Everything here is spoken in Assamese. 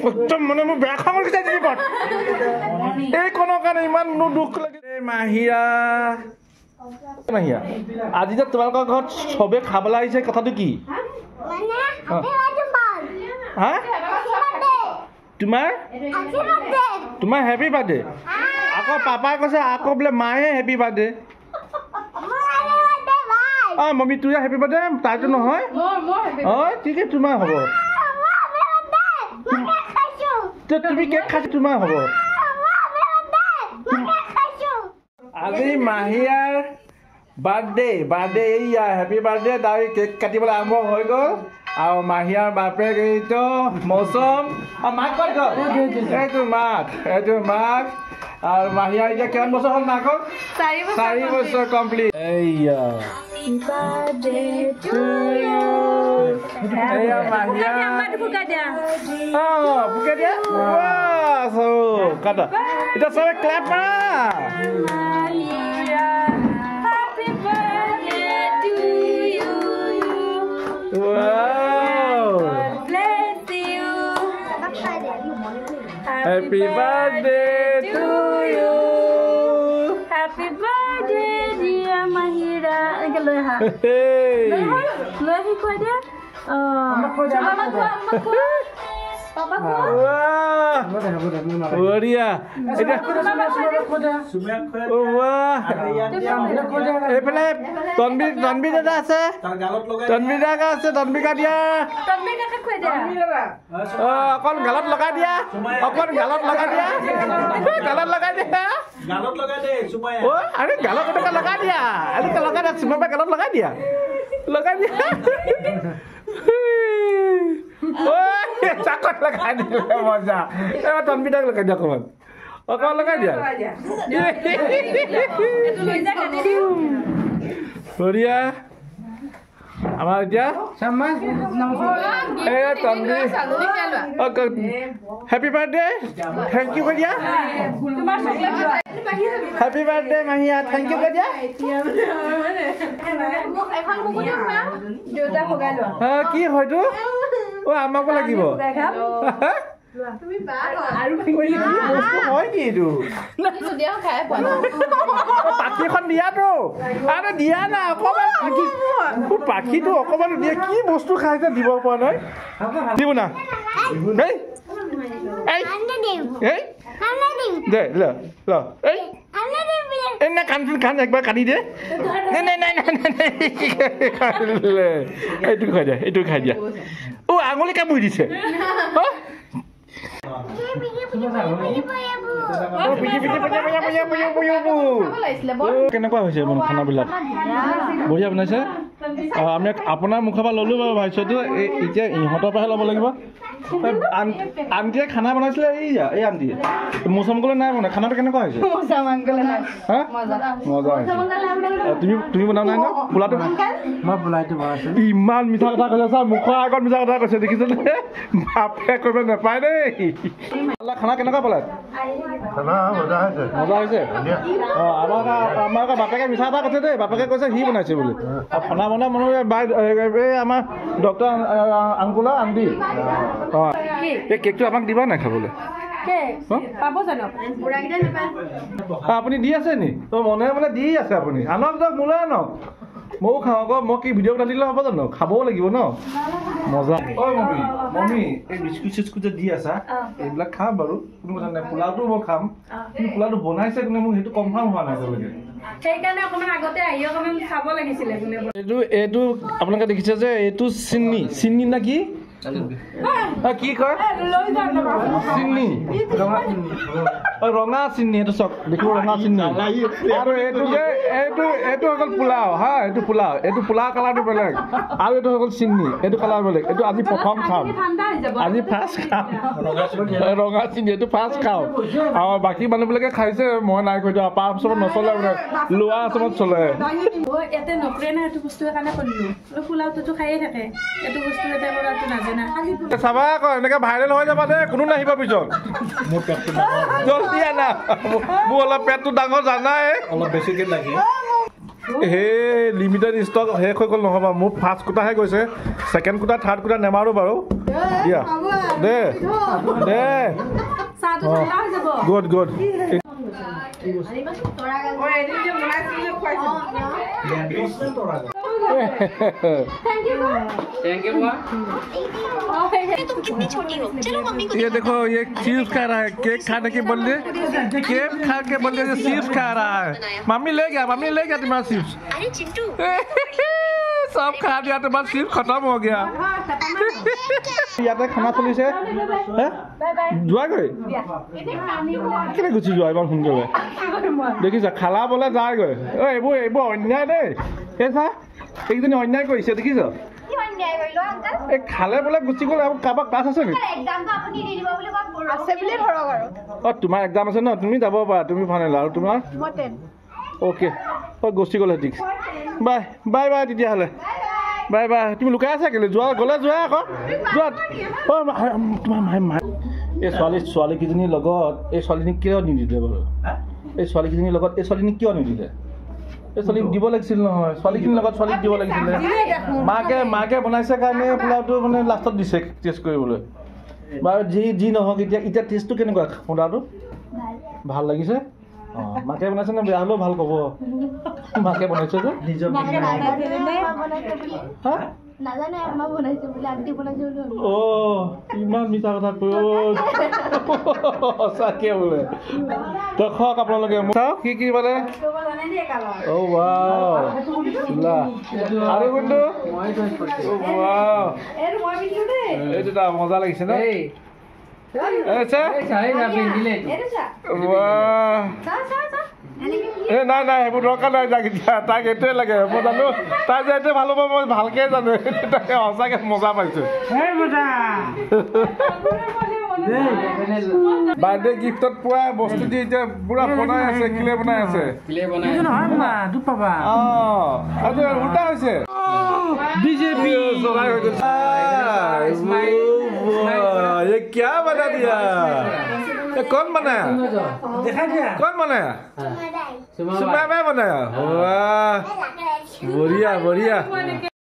একদম মানে মোৰ বেয়া খং উঠিছে জীৱনত এই কোনৰ কাৰণে ইমান দুখ লাগে মাহিয়া মাহিয়া আজি যে তোমালোকৰ ঘৰত চবে খাবলৈ আহিছে কথাটো কি হা তোমাৰ হেপী বাৰ্থডে আকৌ পাপাই কৈছে আকৌ বোলে মায়ে হেপী বাৰ্থডে মম্মি তোৰ হেপী বাৰ্থডে তাইতো নহয় ঠিক আছে তোমাৰ হ'ব তুমি কেক খাইছা তোমাৰ হ'ব আজি মাহিয়াৰ বাৰ্থডে এইয়া হেপী বাৰ্থডে তাই কেক কাটিবলৈ আৰম্ভ হৈ গ'ল আৰু মাহিয়াৰ বাপেক এইটো মৌচম মাক কৈ গ'ল এইটো মাক আৰু মাহিয়াৰ এতিয়া কিমান বছৰ হ'ল মাকক 4 বছৰ কমপ্লিট এইয়া কাটা এতিয়া চবে ক্লেপ মাৰা Happy birthday to you. Happy birthday dear Mahira. Loha. Loha ko dia. Papa ko. Wah. Waria. Wah. Epale Tanbir dada ase. Tanbir dada ase. Tanbir ka dia. Tanbir ka khoi dia. Akon galat laga dia. Galat laga dia. Galot laga deh Sumaya. Oh, ada galot udah laga dia. Ada kalau laga Sumaya galot laga dia. Laga dia. Oh, cakap laga dia masa. Tanbir dah laga dia kawan. Akon laga dia. Itu Loiza ka dia. Gloria. Amar dia sama Tanbir. Okay. Happy birthday. Thank you dia. Happy birthday Mahia. Thank you dia. কি হয়তো ও আমাকো লাগিব তুমি আৰু বস্তু হয় কি এইটো পাখিখন দিয়াতো আরে দিয়া না অকমান পাখিটো অকমান দিয়া কি বস্তু খাইছে দিব পৰা নাই দিব না এই এই এই দে ল এই এনে কান একবার কাটি দে এইটো খাই দিয়া ও আঙুলি কামুৰি দিছে কেনেকুৱা হৈছে মানে খানাবিলাক বঢ়িয়া বনাইছে আমি আপোনাৰ মুখৰ পৰা ল'লো বাৰু ভাবিছোঁতো এতিয়া ইহঁতৰ পৰাহে ল'ব লাগিব আন্টিয়ে খানা বনাইছিলে এই আন্টিয়ে মৌচমকলে নাই বনাই খানাটো কেনেকুৱা হৈছে মজা তুমি বনাও নাই ন পোলাটো মই পোলাটো বনাইছো ইমান মিঠা কথা কৈছে চা মুখৰ আগত মিঠা কথা কৈছে দেখিছে নে বাপে কৰিব নাপায় দেই খানা কেনেকুৱা পালে মজা হৈছে আমাৰ বাপেকে মিঠা এটা কৈছে দেই বাপেকে কৈছে সি বনাইছে বুলি খানা বনাই মনে আমাৰ ডক্টৰ আংকুলা আন্টি এই কেকটো আমাক দিবা নাই খাবলৈ আপুনি দি আছে নি মনে মনে দি আছে আপুনি আনক যাওক মোলৈ আনক ময়ো খাওঁ আকৌ মই কি ভিডিঅ' বনাই দিলে হ'ব জানো খাবও লাগিব ন মজা ঐ মম্মি এই বিস্কুট চিস্কুট যে দি আছা এইবিলাক খাম বাৰু কোনো কথা নাই পোলাওটো মই খাম কিন্তু পোলাওটো বনাইছে কোনে মোক সেইটো কনফাৰ্ম হোৱা নাই এতিয়ালৈকে সেইকাৰণে অকণমান আগতে আহি অকণমান খাব লাগিছিলে এইটো আপোনালোকে দেখিছে যে এইটো চিন্নি না কি কি কয় চিন্নি ৰঙা চিন্নি এইটো চক দেখিব ৰঙা চিন্নি আৰু এইটো যে এইটো হৈ গ'ল পোলাও হা এইটো পোলাও কালাৰটো বেলেগ আৰু এইটো হৈ গ'ল চিন্নি এইটো কালাৰ বেলেগ এইটো আজি প্ৰথম খাম আজি ফাৰ্ষ্ট খাম ৰঙা চিন্নি এইটো ফাৰ্ষ্ট খাওঁ আৰু বাকী মানুহবিলাকে খাইছে মই নাই কৈ দিওঁ পাৰ চবত নচলে মানে লোৱা চবত চলে ইয়াতে নকৰে না এইটো বস্তুৰ কাৰণে কৰিলোঁ পোলাওটোতো খায়ে থাকে এইটো বস্তু এটা কৰাটো নাজানে চাবা আকৌ এনেকে ভাইৰেল হৈ যাবা দে কোনো নাহিব পিছত জলদি আনা মোৰ অলপ পেটটো ডাঙৰ জানাই অলপ বেছিকে লাগে হে লিমিটেড ষ্টক শেষ হৈ গ'ল নহ'বা মোৰ ফাৰ্ষ্ট কোটাহে গৈছে ছেকেণ্ড কোটা থাৰ্ড কোটা নেমাৰো বাৰু দিয়া দে দে চাহটো ঠাণ্ডা হৈ যাব গুড গুড ये देखो ये चिप्स खा रहा है केक खाने के बदले केक खा के बदले चिप्स खा रहा है मम्मी ले गया तुम्हारा चिप्स अरे चिंटू सब खा दिया तुम्हारा चिप्स खत्म हो गया ইয়াতে খানা চলিছে হে যোৱা গৈ কেনে গুচি যোৱা ইমান সোনকালে দেখিছা খালা বলে যায় গৈ ঐ এইবোৰ অন্যায় দেই এই চা এইজনী অন্যায় কৰিছে দেখিছ এই খালে বোলে গুচি গ'লে আৰু কাৰোবাৰ ক্লাছ আছে নেকি তোমাৰ এক্সাম আছে ন তুমি যাব পাৰা তুমি ফাইনেল আৰু তোমাৰ অ'কে গুচি গ'লে ঠিক বাই বাই বাই তেতিয়াহ'লে বাই বাই তুমি লুকাই আছা কেলৈ যোৱা গ'লে যোৱা আকৌ যোৱা তোমাৰ মায়ে এই ছোৱালীকেইজনীৰ লগত এই ছোৱালীজনীক কিয় নিদিলে বাৰু এই ছোৱালীকেইজনীৰ লগত এই ছোৱালীজনীক কিয় নিদিলে এই ছোৱালীক দিব লাগিছিল নহয় ছোৱালীখিনিৰ লগত ছোৱালীক দিব লাগিছিলে মাকে বনাইছে কাৰণে পোলাওটো মানে লাষ্টত দিছে টেষ্ট কৰিবলৈ বাৰু যি নহওক এতিয়া টেষ্টটো কেনেকুৱা পোলাওটো ভাল লাগিছে অঁ মাকে বনাইছে নে বেয়া হ'লেও ভাল ক'ব মাকে বনাইছে যে ইমান মিছা কথা কৈ সঁচাকে বোলে দৰ্শক আপোনালোকে চাওক কি মানে আৰু কোনটো এইটো মজা লাগিছে ন নাই সেইবোৰ দৰকাৰ নাই তাক এইটোৱে লাগে মই জানো তাই যে এইটোৱে ভাল হ'ব মই ভালকে জানো তাকে সঁচাকে মজা পাইছো বাৰ্থডে গিফ্টত পোৱা বস্তু দি এতিয়া পুৰা বনাই আছে ক্লে বনাই আছে উল্টা হৈছে बीजेपी ये क्या बना दिया ये कौन बनाया कौन बनाया मैं बनाया बढ़िया बढ़िया